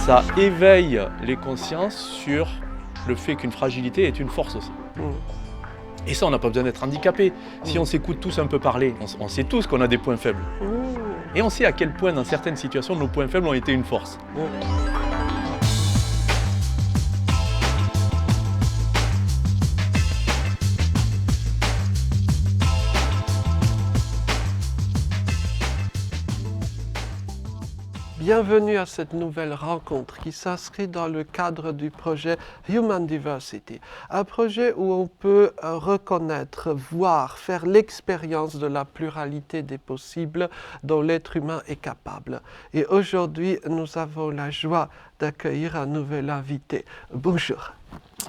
ça éveille les consciences sur le fait qu'une fragilité est une force aussi. Et ça, on n'a pas besoin d'être handicapé. Si on s'écoute tous un peu parler, on sait tous qu'on a des points faibles. Et on sait à quel point, dans certaines situations, nos points faibles ont été une force. Bienvenue à cette nouvelle rencontre qui s'inscrit dans le cadre du projet Human Diversity, un projet où on peut reconnaître, voir, faire l'expérience de la pluralité des possibles dont l'être humain est capable. Et aujourd'hui, nous avons la joie d'accueillir un nouvel invité. Bonjour.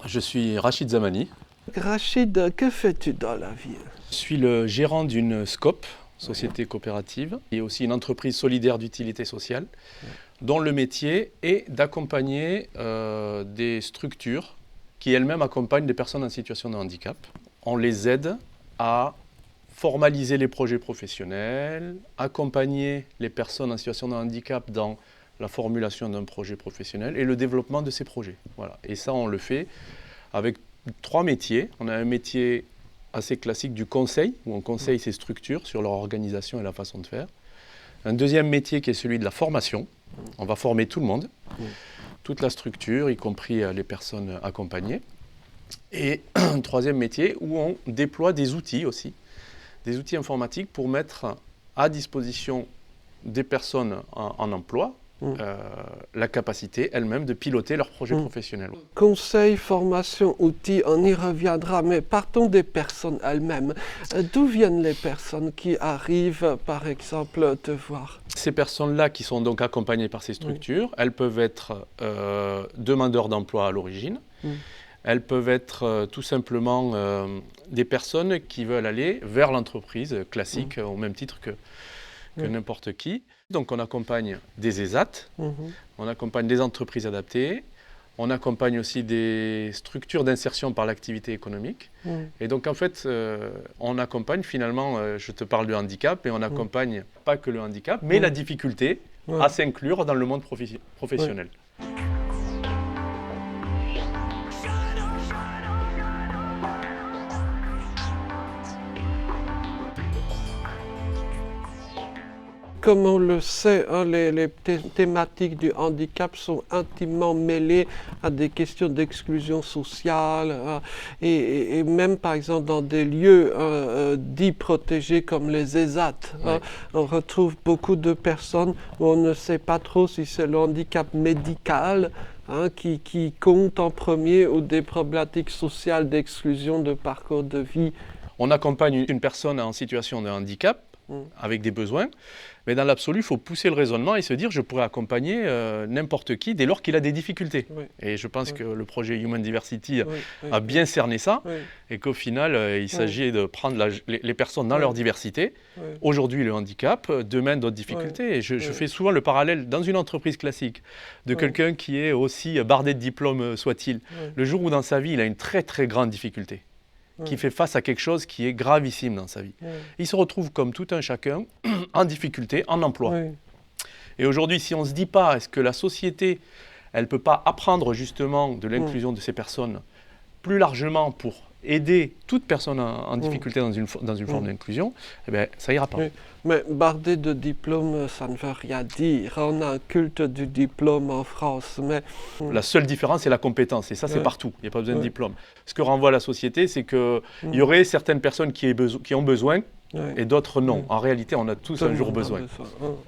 Je suis Rachid Zamani. Rachid, que fais-tu dans la vie? Je suis le gérant d'une SCOP, société coopérative, et aussi une entreprise solidaire d'utilité sociale, dont le métier est d'accompagner des structures qui elles-mêmes accompagnent des personnes en situation de handicap. On les aide à formaliser les projets professionnels, accompagner les personnes en situation de handicap dans la formulation d'un projet professionnel et le développement de ces projets. Voilà. Et ça, on le fait avec 3 métiers. On a un métier assez classique du conseil, où on conseille ces structures sur leur organisation et la façon de faire. Un deuxième métier qui est celui de la formation. On va former tout le monde, toute la structure, y compris les personnes accompagnées. Et un troisième métier où on déploie des outils aussi, des outils informatiques pour mettre à disposition des personnes en emploi la capacité elle-même de piloter leur projet professionnel. Conseil, formation, outils, on y reviendra, mais partons des personnes elles-mêmes. D'où viennent les personnes qui arrivent, par exemple, te voir? Ces personnes-là qui sont donc accompagnées par ces structures, elles peuvent être demandeurs d'emploi à l'origine, elles peuvent être tout simplement des personnes qui veulent aller vers l'entreprise classique, au même titre que n'importe qui. Donc on accompagne des ESAT, on accompagne des entreprises adaptées, on accompagne aussi des structures d'insertion par l'activité économique. Et donc en fait, on accompagne finalement, je te parle de handicap, et on accompagne pas que le handicap, mais la difficulté à s'inclure dans le monde professionnel. Comme on le sait, les thématiques du handicap sont intimement mêlées à des questions d'exclusion sociale et même par exemple dans des lieux dits protégés comme les ESAT. On retrouve beaucoup de personnes où on ne sait pas trop si c'est le handicap médical qui compte en premier ou des problématiques sociales d'exclusion de parcours de vie. On accompagne une personne en situation de handicap avec des besoins, mais dans l'absolu, il faut pousser le raisonnement et se dire je pourrais accompagner n'importe qui dès lors qu'il a des difficultés. Et je pense que le projet Human Diversity a bien cerné ça, et qu'au final, il s'agit de prendre les personnes dans leur diversité. Aujourd'hui, le handicap, demain, d'autres difficultés. Et je fais souvent le parallèle dans une entreprise classique de quelqu'un qui est aussi bardé de diplômes soit-il. Le jour où dans sa vie, il a une très très grande difficulté, qui fait face à quelque chose qui est gravissime dans sa vie. Il se retrouve comme tout un chacun en difficulté, en emploi. Et aujourd'hui, si on ne se dit pas, est-ce que la société, elle ne peut pas apprendre justement de l'inclusion de ces personnes plus largement pour aider toute personne en difficulté dans une forme d'inclusion, eh bien, ça ira pas. Mais bardé de diplômes, ça ne veut rien dire. On a un culte du diplôme en France. Mais la seule différence, c'est la compétence. Et ça, c'est partout. Il n'y a pas besoin de diplôme. Ce que renvoie la société, c'est qu'il y aurait certaines personnes qui ont besoin et d'autres non. En réalité, on a tous un jour besoin.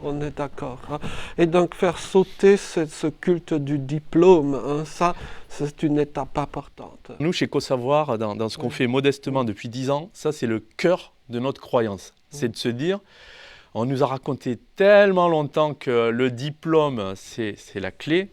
On est d'accord. Et donc, faire sauter ce culte du diplôme, ça, c'est une étape importante. Nous, chez CoSavoir, dans ce qu'on fait modestement depuis 10 ans, ça, c'est le cœur de notre croyance. C'est de se dire, on nous a raconté tellement longtemps que le diplôme, c'est la clé.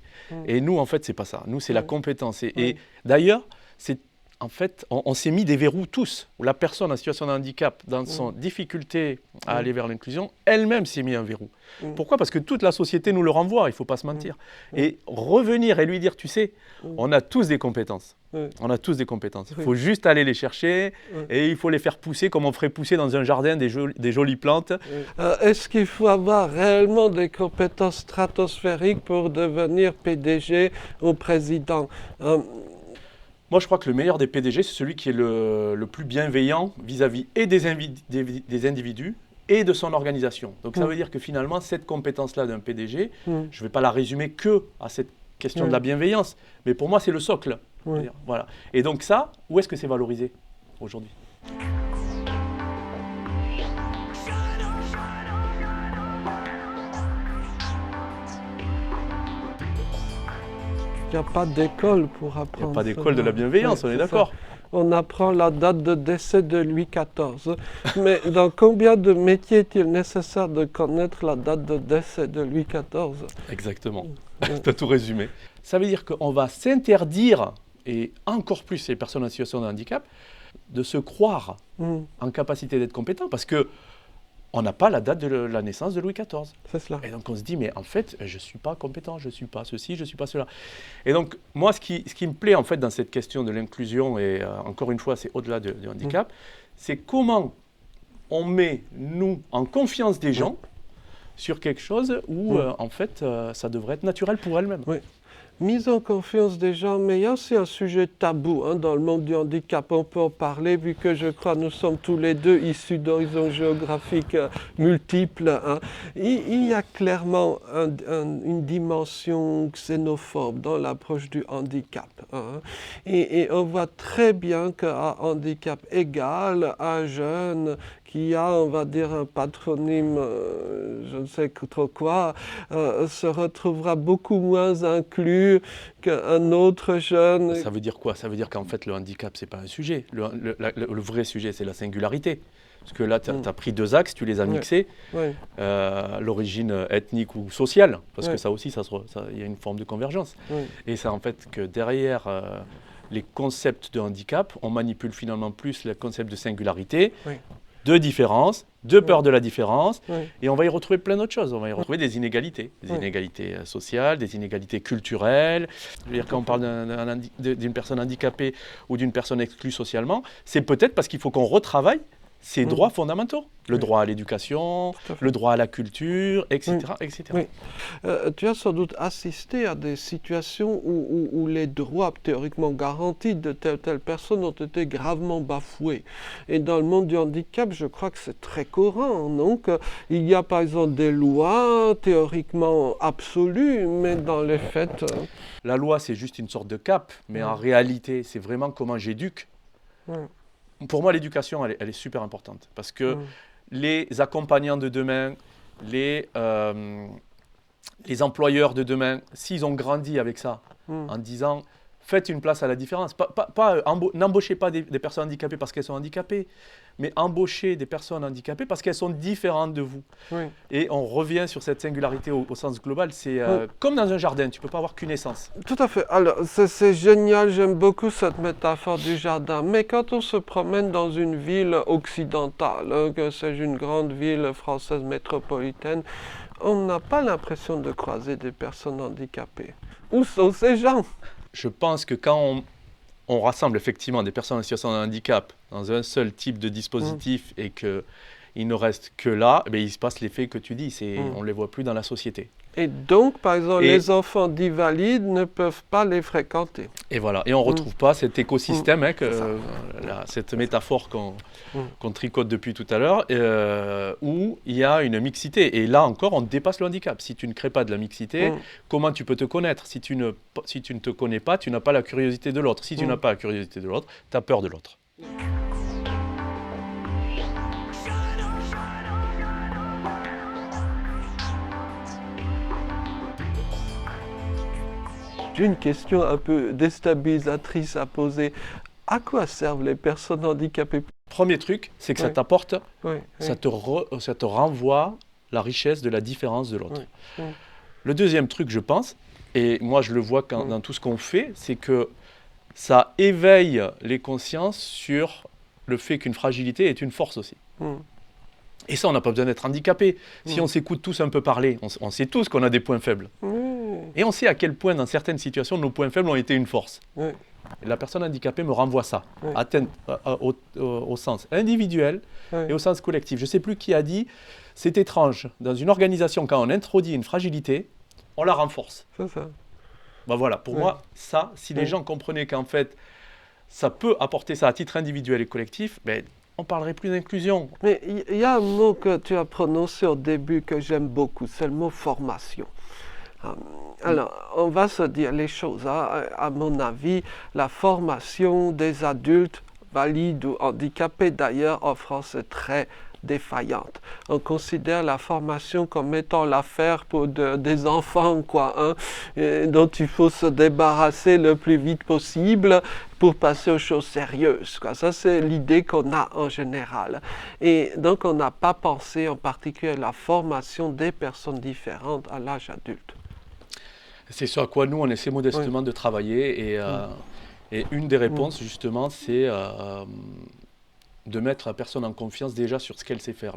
Et nous, en fait, c'est pas ça. Nous, c'est la compétence. Et d'ailleurs, c'est en fait, on s'est mis des verrous tous. Où la personne en situation de handicap, dans son difficulté à aller vers l'inclusion, elle-même s'est mis un verrou. Pourquoi ? Parce que toute la société nous le renvoie, il ne faut pas se mentir. Et revenir et lui dire, tu sais, on a tous des compétences. On a tous des compétences. Il faut juste aller les chercher et il faut les faire pousser comme on ferait pousser dans un jardin des jolies plantes. Est-ce qu'il faut avoir réellement des compétences stratosphériques pour devenir PDG ou président ? Moi, je crois que le meilleur des PDG, c'est celui qui est le plus bienveillant vis-à-vis et des individus et de son organisation. Donc, ça veut dire que finalement, cette compétence-là d'un PDG, je ne vais pas la résumer que à cette question de la bienveillance, mais pour moi, c'est le socle. Voilà. Et donc ça, où est-ce que c'est valorisé aujourd'hui ? Il n'y a pas d'école pour apprendre. Il n'y a pas d'école de la bienveillance, on est d'accord. On apprend la date de décès de Louis XIV. Mais dans combien de métiers est-il nécessaire de connaître la date de décès de Louis XIV ? Exactement. Tu as tout résumé. Ça veut dire qu'on va s'interdire, et encore plus les personnes en situation de handicap, de se croire en capacité d'être compétent, parce que on n'a pas la date de la naissance de Louis XIV. C'est cela. Et donc on se dit, mais en fait, je ne suis pas compétent, je ne suis pas ceci, je ne suis pas cela. Et donc, moi, ce qui me plaît en fait dans cette question de l'inclusion, et encore une fois, c'est au-delà du handicap, c'est comment on met, nous, en confiance des gens sur quelque chose où, en fait, ça devrait être naturel pour elles-mêmes. Oui. Mise en confiance des gens, mais il y a aussi un sujet tabou dans le monde du handicap. On peut en parler vu que je crois nous sommes tous les deux issus d'horizons géographiques multiples. Il y a clairement une dimension xénophobe dans l'approche du handicap. Et on voit très bien qu'à handicap égal, un jeune qui a, on va dire, un patronyme, je ne sais trop quoi, se retrouvera beaucoup moins inclus qu'un autre jeune. Ça veut dire quoi ? Ça veut dire qu'en fait, le handicap, ce n'est pas un sujet. Le vrai sujet, c'est la singularité. Parce que là, tu as pris deux axes, tu les as mixés, l'origine ethnique ou sociale, parce que ça aussi, il y a une forme de convergence. Et c'est en fait que derrière les concepts de handicap, on manipule finalement plus le concept de singularité, de différence, de peur de la différence, et on va y retrouver plein d'autres choses. On va y retrouver des inégalités sociales, des inégalités culturelles. Je veux dire, quand on parle d'une personne handicapée ou d'une personne exclue socialement, c'est peut-être parce qu'il faut qu'on retravaille ces droits fondamentaux. Le droit à l'éducation, le droit à la culture, etc. etc. Tu as sans doute assisté à des situations où les droits théoriquement garantis de telle ou telle personne ont été gravement bafoués. Et dans le monde du handicap, je crois que c'est très courant. Donc, il y a par exemple des lois théoriquement absolues, mais dans les faits... La loi, c'est juste une sorte de cap, mais en réalité, c'est vraiment comment j'éduque. Pour moi, l'éducation, elle est super importante, parce que les accompagnants de demain, les employeurs de demain, s'ils ont grandi avec ça, en disant faites une place à la différence, n'embauchez pas des personnes handicapées parce qu'elles sont handicapées, mais embauchez des personnes handicapées parce qu'elles sont différentes de vous. Et on revient sur cette singularité au sens global, c'est comme dans un jardin, tu ne peux pas avoir qu'une essence. Tout à fait. Alors, c'est génial, j'aime beaucoup cette métaphore du jardin. Mais quand on se promène dans une ville occidentale, que c'est une grande ville française métropolitaine, on n'a pas l'impression de croiser des personnes handicapées. Où sont ces gens ? Je pense que quand on rassemble effectivement des personnes en situation de handicap dans un seul type de dispositif et qu'il ne reste que là, il se passe l'effet que tu dis, on ne les voit plus dans la société. Et donc, par exemple, les enfants dits valides ne peuvent pas les fréquenter. Et voilà, et on ne retrouve pas cet écosystème, cette métaphore qu'on tricote depuis tout à l'heure, où il y a une mixité. Et là encore, on dépasse le handicap. Si tu ne crées pas de la mixité, comment tu peux te connaître ? Si tu ne te connais pas, tu n'as pas la curiosité de l'autre. Si tu n'as pas la curiosité de l'autre, tu as peur de l'autre. J'ai une question un peu déstabilisatrice à poser. À quoi servent les personnes handicapées ? Premier truc, c'est que ça t'apporte, ça te renvoie la richesse de la différence de l'autre. Le deuxième truc, je pense, et moi je le vois dans tout ce qu'on fait, c'est que ça éveille les consciences sur le fait qu'une fragilité est une force aussi. Et ça, on n'a pas besoin d'être handicapé. Si on s'écoute tous un peu parler, on sait tous qu'on a des points faibles. Et on sait à quel point, dans certaines situations, nos points faibles ont été une force. Et la personne handicapée me renvoie ça, au sens individuel et au sens collectif. Je ne sais plus qui a dit, c'est étrange, dans une organisation, quand on introduit une fragilité, on la renforce. C'est ça. Ben voilà, pour moi, ça, si les gens comprenaient qu'en fait, ça peut apporter ça à titre individuel et collectif, ben, on parlerait plus d'inclusion. Mais il y a un mot que tu as prononcé au début que j'aime beaucoup, c'est le mot formation. Alors, on va se dire les choses. À mon avis, la formation des adultes, valides ou handicapés d'ailleurs, en France est très défaillante. On considère la formation comme étant l'affaire pour des enfants, quoi, dont il faut se débarrasser le plus vite possible pour passer aux choses sérieuses, quoi. Ça, c'est l'idée qu'on a en général. Et donc, on n'a pas pensé en particulier à la formation des personnes différentes à l'âge adulte. C'est ce à quoi nous, on essaie modestement de travailler. Et une des réponses, justement, c'est de mettre la personne en confiance déjà sur ce qu'elle sait faire.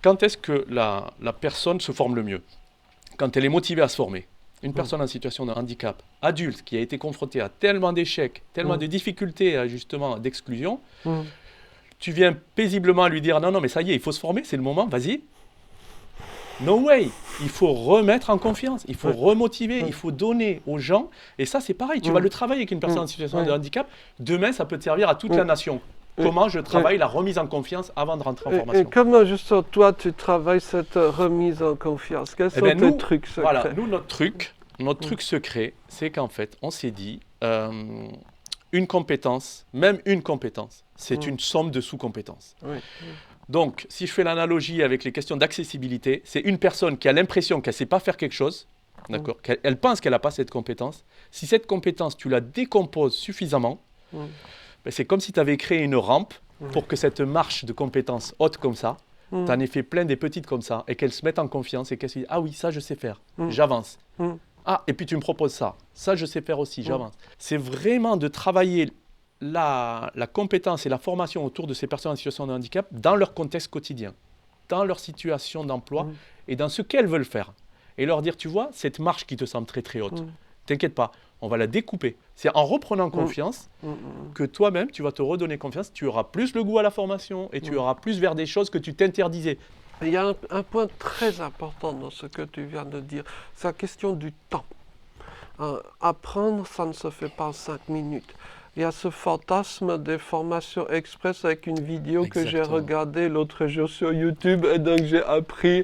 Quand est-ce que la personne se forme le mieux? Quand elle est motivée à se former. Une personne en situation de handicap, adulte, qui a été confrontée à tellement d'échecs, tellement de difficultés, justement, d'exclusion, tu viens paisiblement lui dire « Non, mais ça y est, il faut se former, c'est le moment, vas-y ». No way. Il faut remettre en confiance, il faut remotiver, il faut donner aux gens. Et ça, c'est pareil, tu vas le travailler avec une personne en situation de handicap. Demain, ça peut te servir à toute la nation. Comment je travaille la remise en confiance avant de rentrer en formation. Et comment, justement, toi, tu travailles cette remise en confiance? Quels sont tes trucs secrets? Voilà, nous, notre truc secret, c'est qu'en fait, on s'est dit, une compétence, même une compétence, c'est une somme de sous-compétences. Donc, si je fais l'analogie avec les questions d'accessibilité, c'est une personne qui a l'impression qu'elle ne sait pas faire quelque chose, d'accord, qu'elle pense qu'elle n'a pas cette compétence. Si cette compétence, tu la décomposes suffisamment, ben c'est comme si tu avais créé une rampe pour que cette marche de compétences haute comme ça, tu en aies fait plein des petites comme ça, et qu'elle se mette en confiance et qu'elle se dise « Ah oui, ça je sais faire, j'avance. Ah, et puis tu me proposes ça, ça je sais faire aussi, j'avance. » C'est vraiment de travailler la compétence et la formation autour de ces personnes en situation de handicap dans leur contexte quotidien, dans leur situation d'emploi et dans ce qu'elles veulent faire. Et leur dire, tu vois, cette marche qui te semble très très haute, t'inquiète pas, on va la découper. C'est en reprenant confiance que toi-même, tu vas te redonner confiance, tu auras plus le goût à la formation et tu auras plus vers des choses que tu t'interdisais. Il y a un point très important dans ce que tu viens de dire, c'est la question du temps. Apprendre, ça ne se fait pas en 5 minutes. Il y a ce fantasme des formations express avec une vidéo que j'ai regardée l'autre jour sur YouTube et donc j'ai appris.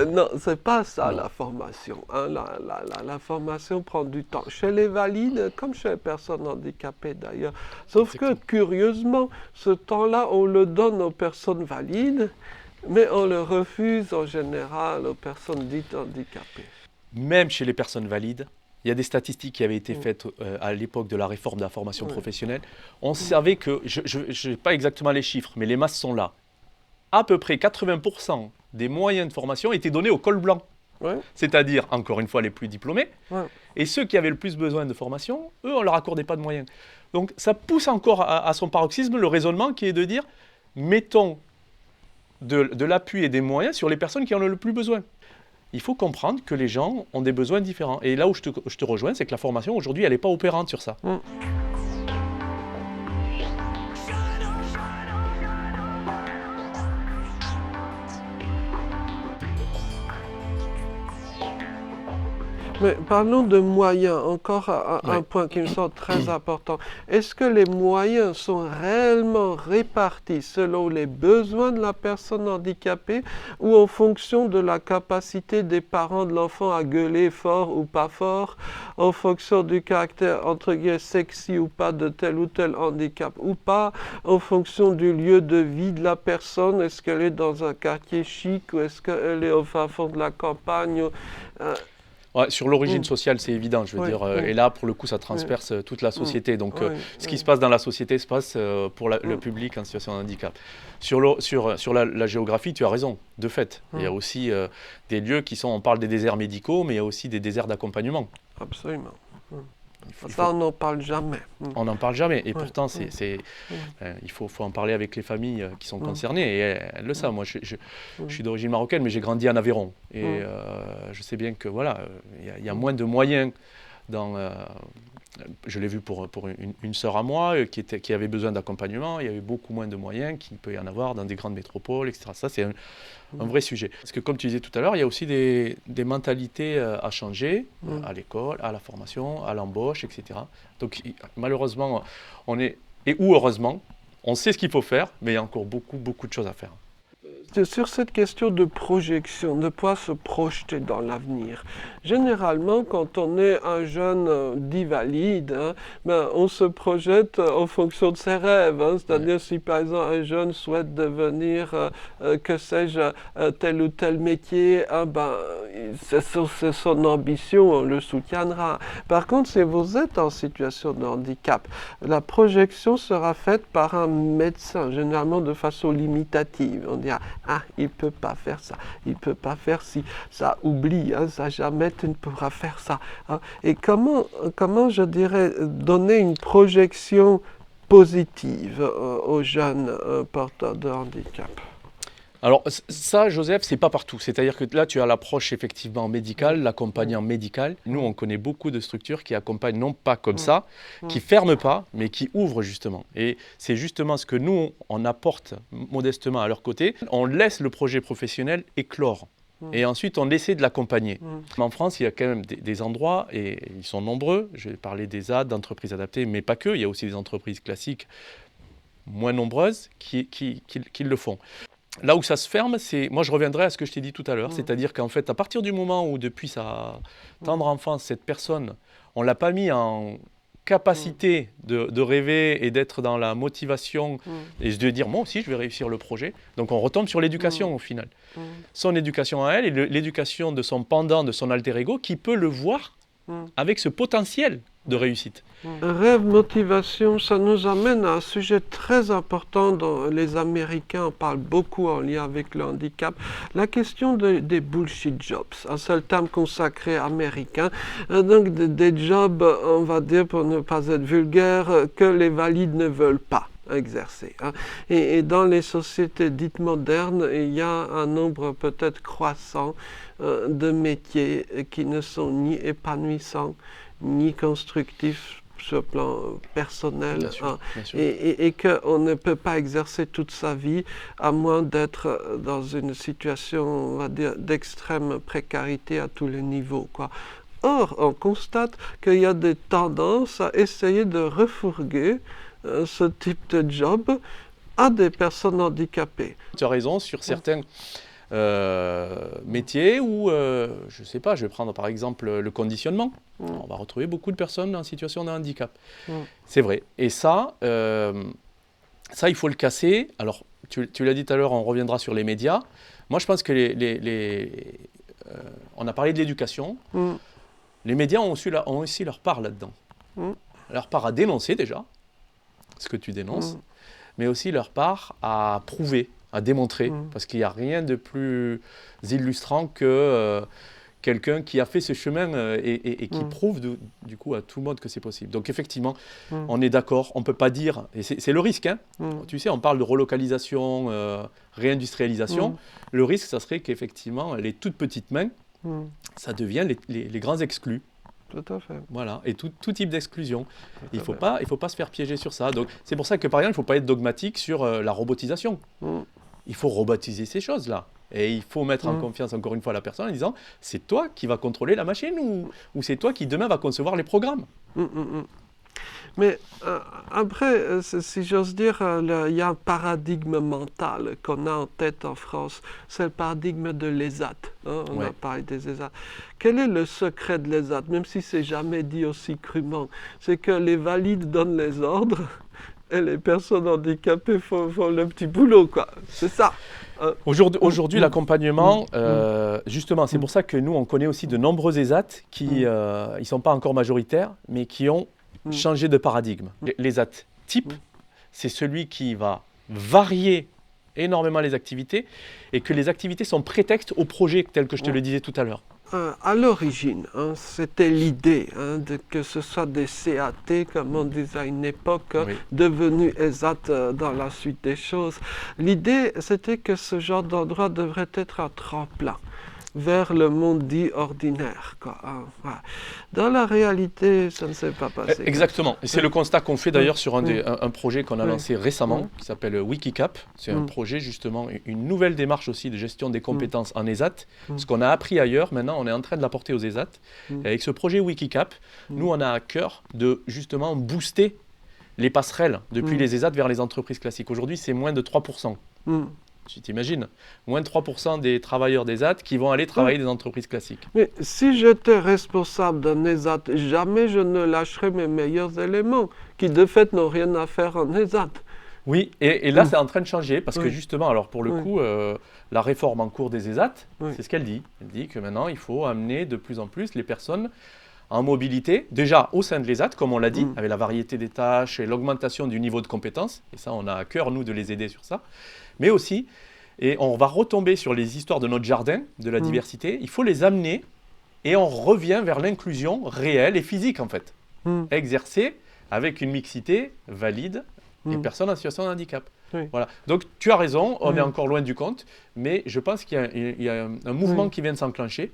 Non, c'est pas ça la formation. La formation prend du temps. Chez les valides, comme chez les personnes handicapées d'ailleurs. Sauf que curieusement, ce temps-là, on le donne aux personnes valides, mais on le refuse en général aux personnes dites handicapées. Même chez les personnes valides, il y a des statistiques qui avaient été faites à l'époque de la réforme de la formation professionnelle. On savait que, je n'ai pas exactement les chiffres, mais les masses sont là. À peu près 80% des moyens de formation étaient donnés au col blanc. C'est-à-dire, encore une fois, les plus diplômés. Et ceux qui avaient le plus besoin de formation, eux, on ne leur accordait pas de moyens. Donc ça pousse encore à son paroxysme le raisonnement qui est de dire, mettons de l'appui et des moyens sur les personnes qui en ont le plus besoin. Il faut comprendre que les gens ont des besoins différents. Et là où je te rejoins, c'est que la formation, aujourd'hui, elle n'est pas opérante sur ça. Mais parlons de moyens, encore un point qui me semble très important. Est-ce que les moyens sont réellement répartis selon les besoins de la personne handicapée ou en fonction de la capacité des parents de l'enfant à gueuler fort ou pas fort, en fonction du caractère entre guillemets sexy ou pas de tel ou tel handicap ou pas, en fonction du lieu de vie de la personne, est-ce qu'elle est dans un quartier chic ou est-ce qu'elle est au fin fond de la campagne Ouais, sur l'origine sociale, c'est évident, je veux dire. Et là, pour le coup, ça transperce toute la société. Donc, ce qui se passe dans la société se passe pour le public en situation de handicap. Sur la géographie, tu as raison, de fait. Il y a aussi des lieux qui sont, on parle des déserts médicaux, mais il y a aussi des déserts d'accompagnement. Absolument. Ça, on n'en parle jamais. On n'en parle jamais. Et Ouais. pourtant, il faut en parler avec les familles qui sont concernées. Et elles le savent. Moi, je suis d'origine marocaine, mais j'ai grandi en Aveyron. Et je sais bien que voilà, il y a moins de moyens dans... je l'ai vu pour une sœur à moi qui avait besoin d'accompagnement. Il y avait beaucoup moins de moyens qu'il peut y en avoir dans des grandes métropoles, etc. Ça, c'est un vrai sujet. Parce que comme tu disais tout à l'heure, il y a aussi des mentalités à changer, à l'école, à la formation, à l'embauche, etc. Donc malheureusement, ou heureusement, on sait ce qu'il faut faire, mais il y a encore beaucoup, beaucoup de choses à faire. Sur cette question de projection, de pouvoir se projeter dans l'avenir. Généralement, quand on est un jeune dit valide, on se projette en fonction de ses rêves. C'est-à-dire si par exemple un jeune souhaite devenir, que sais-je, tel ou tel métier, c'est son ambition, on le soutiendra. Par contre, si vous êtes en situation de handicap, la projection sera faite par un médecin, généralement de façon limitative. On dira il ne peut pas faire ça, il ne peut pas faire ci, ça oublie, ça jamais tu ne pourras faire ça. Et comment je dirais, donner une projection positive aux jeunes porteurs de handicap? Alors ça, Joseph, c'est pas partout. C'est-à-dire que là, tu as l'approche effectivement médicale, l'accompagnant médical. Nous, on connaît beaucoup de structures qui accompagnent non pas comme ça, qui ferment pas, mais qui ouvrent justement. Et c'est justement ce que nous, on apporte modestement à leur côté. On laisse le projet professionnel éclore. Et ensuite, on essaie de l'accompagner. En France, il y a quand même des endroits, et ils sont nombreux. Je vais parler des ZAD, d'entreprises adaptées, mais pas que. Il y a aussi des entreprises classiques moins nombreuses qui le font. Là où ça se ferme, moi je reviendrai à ce que je t'ai dit tout à l'heure, c'est-à-dire qu'en fait, à partir du moment où depuis sa tendre enfance, cette personne, on ne l'a pas mis en capacité de rêver et d'être dans la motivation et de dire moi aussi je vais réussir le projet, donc on retombe sur l'éducation au final. Son éducation à elle et l'éducation de son pendant, de son alter ego qui peut le voir avec ce potentiel de réussite. Rêve, motivation, ça nous amène à un sujet très important dont les Américains parlent beaucoup en lien avec le handicap, la question des bullshit jobs, un seul terme consacré américain, donc des jobs, on va dire pour ne pas être vulgaire, que les valides ne veulent pas exercer. Et dans les sociétés dites modernes, il y a un nombre peut-être croissant de métiers qui ne sont ni épanouissants, ni constructifs sur le plan personnel, bien sûr. et qu'on ne peut pas exercer toute sa vie à moins d'être dans une situation, on va dire, d'extrême précarité à tous les niveaux, quoi. Or, on constate qu'il y a des tendances à essayer de refourguer ce type de job à des personnes handicapées. Tu as raison sur certains métiers où, je ne sais pas, je vais prendre par exemple le conditionnement. On va retrouver beaucoup de personnes en situation de handicap. C'est vrai. Et ça, il faut le casser. Alors, tu l'as dit tout à l'heure, on reviendra sur les médias. Moi, je pense que on a parlé de l'éducation. Les médias ont aussi leur part là-dedans. Leur part à dénoncer déjà, ce que tu dénonces, mais aussi leur part à prouver, à démontrer, parce qu'il n'y a rien de plus illustrant que quelqu'un qui a fait ce chemin et qui prouve du coup à tout le monde que c'est possible. Donc effectivement, on est d'accord, on ne peut pas dire, et c'est le risque, tu sais, on parle de relocalisation, réindustrialisation, le risque, ça serait qu'effectivement, les toutes petites mains, ça devient les grands exclus. Tout à fait. Voilà, et tout type d'exclusion. Il ne faut pas se faire piéger sur ça. Donc, c'est pour ça que, par exemple, il ne faut pas être dogmatique sur la robotisation. Il faut robotiser ces choses-là. Et il faut mettre en confiance, encore une fois, la personne en disant « c'est toi qui vas contrôler la machine ou c'est toi qui, demain, va concevoir les programmes ». Mais après, si j'ose dire, il y a un paradigme mental qu'on a en tête en France, c'est le paradigme de l'ESAT. On a parlé des ESAT. Quel est le secret de l'ESAT, même si c'est jamais dit aussi crûment? C'est que les valides donnent les ordres et les personnes handicapées font le petit boulot, quoi. C'est ça. Aujourd'hui, l'accompagnement, justement, c'est pour ça que nous, on connaît aussi de nombreux ESAT qui ne sont pas encore majoritaires, mais qui ont changé de paradigme. L'ESAT type, c'est celui qui va varier énormément les activités et que les activités sont prétextes au projet tel que je te le disais tout à l'heure. À l'origine, c'était l'idée que ce soit des CAT, comme on disait à une époque, Oui. devenus ESAT dans la suite des choses. L'idée, c'était que ce genre d'endroit devrait être un tremplin vers le monde dit ordinaire, quoi. Voilà. Dans la réalité, ça ne s'est pas passé. Exactement. Et c'est le constat qu'on fait d'ailleurs sur un projet qu'on a Oui. lancé récemment, qui s'appelle Wikicap. C'est un projet justement, une nouvelle démarche aussi de gestion des compétences en ESAT. Ce qu'on a appris ailleurs, maintenant on est en train de l'apporter aux ESAT. Et avec ce projet Wikicap, nous on a à cœur de justement booster les passerelles depuis les ESAT vers les entreprises classiques. Aujourd'hui c'est moins de 3%. Tu t'imagines, moins de 3% des travailleurs d'ESAT qui vont aller travailler dans des entreprises classiques. Mais si j'étais responsable d'un ESAT, jamais je ne lâcherais mes meilleurs éléments, qui de fait n'ont rien à faire en ESAT. Oui, et là c'est en train de changer, parce que justement, alors pour le coup, la réforme en cours des ESAT, c'est ce qu'elle dit. Elle dit que maintenant il faut amener de plus en plus les personnes en mobilité, déjà au sein de l'ESAT, comme on l'a dit, avec la variété des tâches et l'augmentation du niveau de compétences, et ça on a à cœur nous de les aider sur ça, mais aussi, et on va retomber sur les histoires de notre jardin, de la diversité, il faut les amener et on revient vers l'inclusion réelle et physique en fait, exercée avec une mixité valide et personnes en situation de handicap. Voilà. Donc tu as raison, on est encore loin du compte, mais je pense qu'il y a un mouvement qui vient de s'enclencher.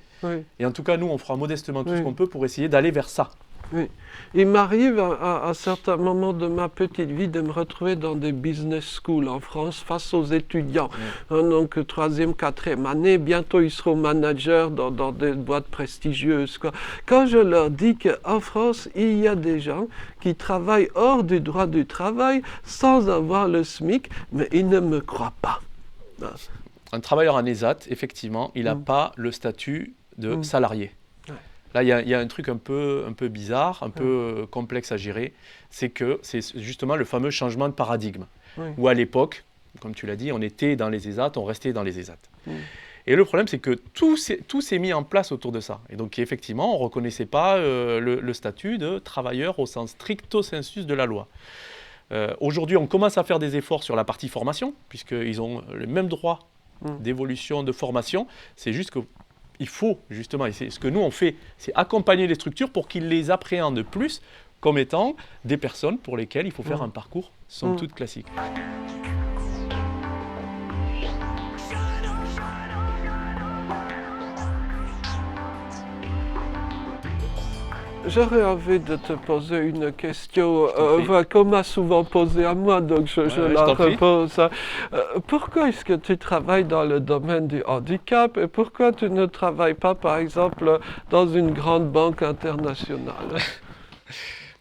Et en tout cas, nous, on fera modestement tout ce qu'on peut pour essayer d'aller vers ça. Oui. Il m'arrive à certains moments de ma petite vie de me retrouver dans des business schools en France face aux étudiants. Donc 3e, 4e année, bientôt ils seront managers dans des boîtes prestigieuses, quoi. Quand je leur dis qu'en France, il y a des gens qui travaillent hors du droit du travail sans avoir le SMIC, mais ils ne me croient pas. Un travailleur en ESAT, effectivement, il n'a pas le statut de salarié. Là, il y a un truc un peu bizarre, un peu complexe à gérer, c'est que c'est justement le fameux changement de paradigme. Où à l'époque, comme tu l'as dit, on était dans les ESAT, on restait dans les ESAT. Et le problème, c'est que tout s'est mis en place autour de ça. Et donc, effectivement, on ne reconnaissait pas le statut de travailleur au sens stricto sensu de la loi. Aujourd'hui, on commence à faire des efforts sur la partie formation, puisqu'ils ont le même droit d'évolution, de formation. C'est juste que il faut justement, et c'est ce que nous on fait, c'est accompagner les structures pour qu'ils les appréhendent plus comme étant des personnes pour lesquelles il faut faire un parcours somme toute classique. J'aurais envie de te poser une question qu'on m'a souvent posée à moi, donc je la repose. Pourquoi est-ce que tu travailles dans le domaine du handicap et pourquoi tu ne travailles pas, par exemple, dans une grande banque internationale?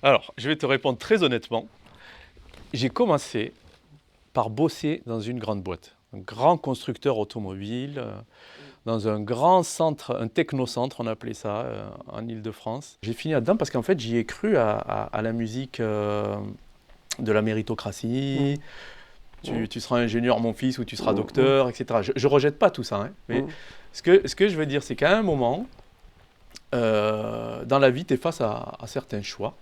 Alors, je vais te répondre très honnêtement. J'ai commencé par bosser dans une grande boîte, un grand constructeur automobile, dans un grand centre, un technocentre, on appelait ça, en Île-de-France. J'ai fini là-dedans parce qu'en fait, j'y ai cru à la musique de la méritocratie. Tu seras ingénieur, mon fils, ou tu seras docteur, etc. Je ne rejette pas tout ça. Hein, mais ce que je veux dire, c'est qu'à un moment, dans la vie, tu es face à certains choix.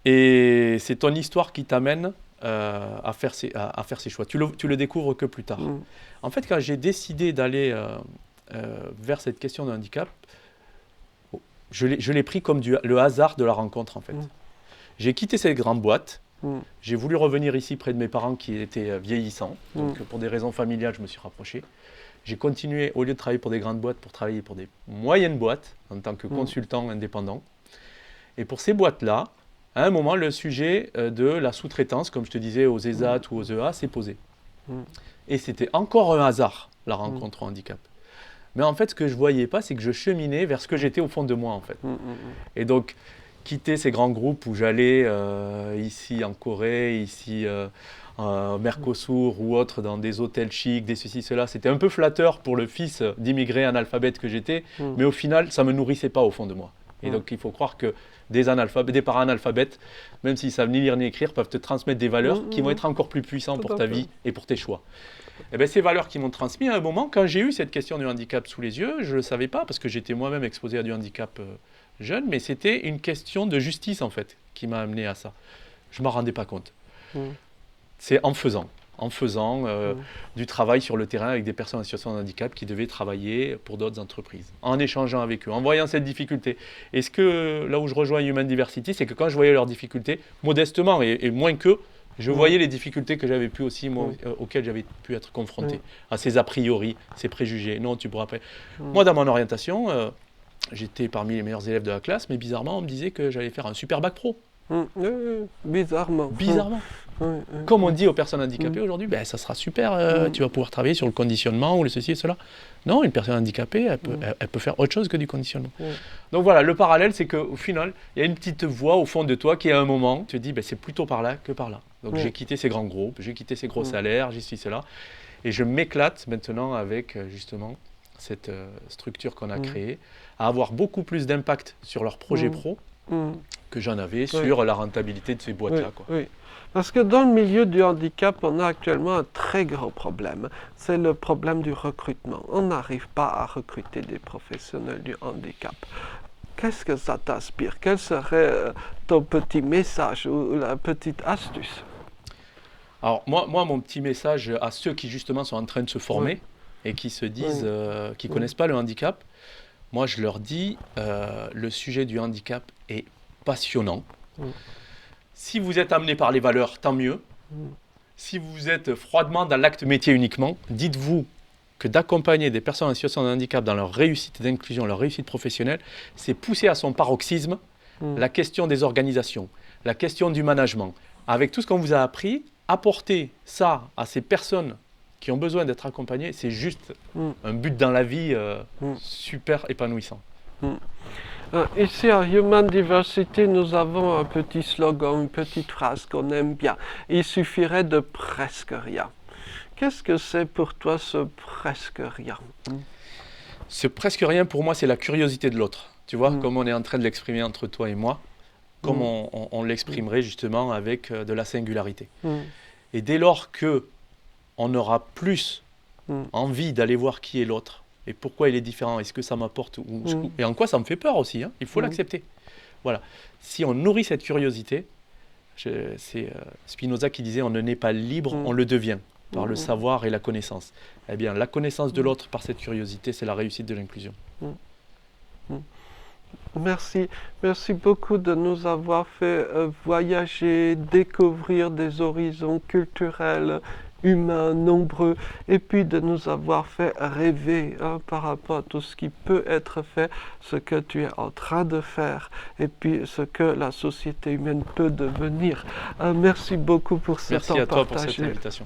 Et c'est ton histoire qui t'amène à faire ces choix. Tu le découvres que plus tard. En fait, quand j'ai décidé d'aller vers cette question de handicap, je l'ai pris comme le hasard de la rencontre, en fait. J'ai quitté cette grande boîte. J'ai voulu revenir ici près de mes parents qui étaient vieillissants. Donc, pour des raisons familiales, je me suis rapproché. J'ai continué, au lieu de travailler pour des grandes boîtes, pour travailler pour des moyennes boîtes, en tant que consultant indépendant. Et pour ces boîtes-là, à un moment, le sujet de la sous-traitance, comme je te disais, aux ESAT ou aux EA, s'est posé. Et c'était encore un hasard, la rencontre au handicap. Mais en fait, ce que je ne voyais pas, c'est que je cheminais vers ce que j'étais au fond de moi, en fait. Et donc, quitter ces grands groupes où j'allais ici en Corée, ici Mercosur ou autre, dans des hôtels chics, des ceci, cela, c'était un peu flatteur pour le fils d'immigrés analphabètes que j'étais, mais au final, ça ne me nourrissait pas au fond de moi. Et donc, il faut croire que des parents analphabètes, même s'ils savent ni lire ni écrire, peuvent te transmettre des valeurs qui vont être encore plus puissantes pour ta vie et pour tes choix. Et bien, ces valeurs qui m'ont transmis à un moment, quand j'ai eu cette question du handicap sous les yeux, je ne le savais pas parce que j'étais moi-même exposé à du handicap jeune, mais c'était une question de justice en fait qui m'a amené à ça. Je ne m'en rendais pas compte. C'est en faisant. en faisant du travail sur le terrain avec des personnes en situation de handicap qui devaient travailler pour d'autres entreprises, en échangeant avec eux, en voyant cette difficulté. Et là où je rejoins Human Diversity, c'est que quand je voyais leurs difficultés, modestement et moins qu'eux, je voyais les difficultés que j'avais pu aussi, auxquelles j'avais pu être confronté, à ces a priori, ces préjugés. Non, tu pourras pas. Moi, dans mon orientation, j'étais parmi les meilleurs élèves de la classe, mais bizarrement, on me disait que j'allais faire un super bac pro. Bizarrement. Bizarrement. Comme on dit aux personnes handicapées aujourd'hui, ben, ça sera super, tu vas pouvoir travailler sur le conditionnement ou le ceci et cela. Non, une personne handicapée, elle peut faire autre chose que du conditionnement. Donc voilà, le parallèle, c'est qu'au final, il y a une petite voix au fond de toi qui, à un moment, te dit, ben, c'est plutôt par là que par là. Donc j'ai quitté ces grands groupes, j'ai quitté ces gros salaires, j'ai ceci, cela. Et je m'éclate maintenant avec, justement, cette structure qu'on a créée, à avoir beaucoup plus d'impact sur leurs projets pro que j'en avais sur la rentabilité de ces boîtes-là. Oui. Parce que dans le milieu du handicap, on a actuellement un très grand problème. C'est le problème du recrutement. On n'arrive pas à recruter des professionnels du handicap. Qu'est-ce que ça t'inspire? Quel serait ton petit message ou la petite astuce? Alors moi, mon petit message à ceux qui justement sont en train de se former et qui se disent, qui ne connaissent pas le handicap, moi je leur dis, le sujet du handicap est passionnant. Si vous êtes amené par les valeurs, tant mieux. Si vous êtes froidement dans l'acte métier uniquement, dites-vous que d'accompagner des personnes en situation de handicap dans leur réussite d'inclusion, leur réussite professionnelle, c'est pousser à son paroxysme la question des organisations, la question du management. Avec tout ce qu'on vous a appris, apporter ça à ces personnes qui ont besoin d'être accompagnées, c'est juste un but dans la vie super épanouissant. Ici à Human Diversity, nous avons un petit slogan, une petite phrase qu'on aime bien. Il suffirait de presque rien. Qu'est-ce que c'est pour toi ce presque rien? Ce presque rien pour moi, c'est la curiosité de l'autre. Tu vois, comme on est en train de l'exprimer entre toi et moi, comme on l'exprimerait justement avec de la singularité. Et dès lors que on aura plus envie d'aller voir qui est l'autre, et pourquoi il est différent, est-ce que ça m'apporte, et en quoi ça me fait peur aussi, il faut l'accepter. Voilà. Si on nourrit cette curiosité, c'est Spinoza qui disait on ne naît pas libre, on le devient, par le savoir et la connaissance. Eh bien, la connaissance de l'autre par cette curiosité, c'est la réussite de l'inclusion. Merci beaucoup de nous avoir fait voyager, découvrir des horizons culturels, humains, nombreux, et puis de nous avoir fait rêver par rapport à tout ce qui peut être fait, ce que tu es en train de faire, et puis ce que la société humaine peut devenir. Merci beaucoup pour ce temps partagé. Merci à toi pour cette invitation.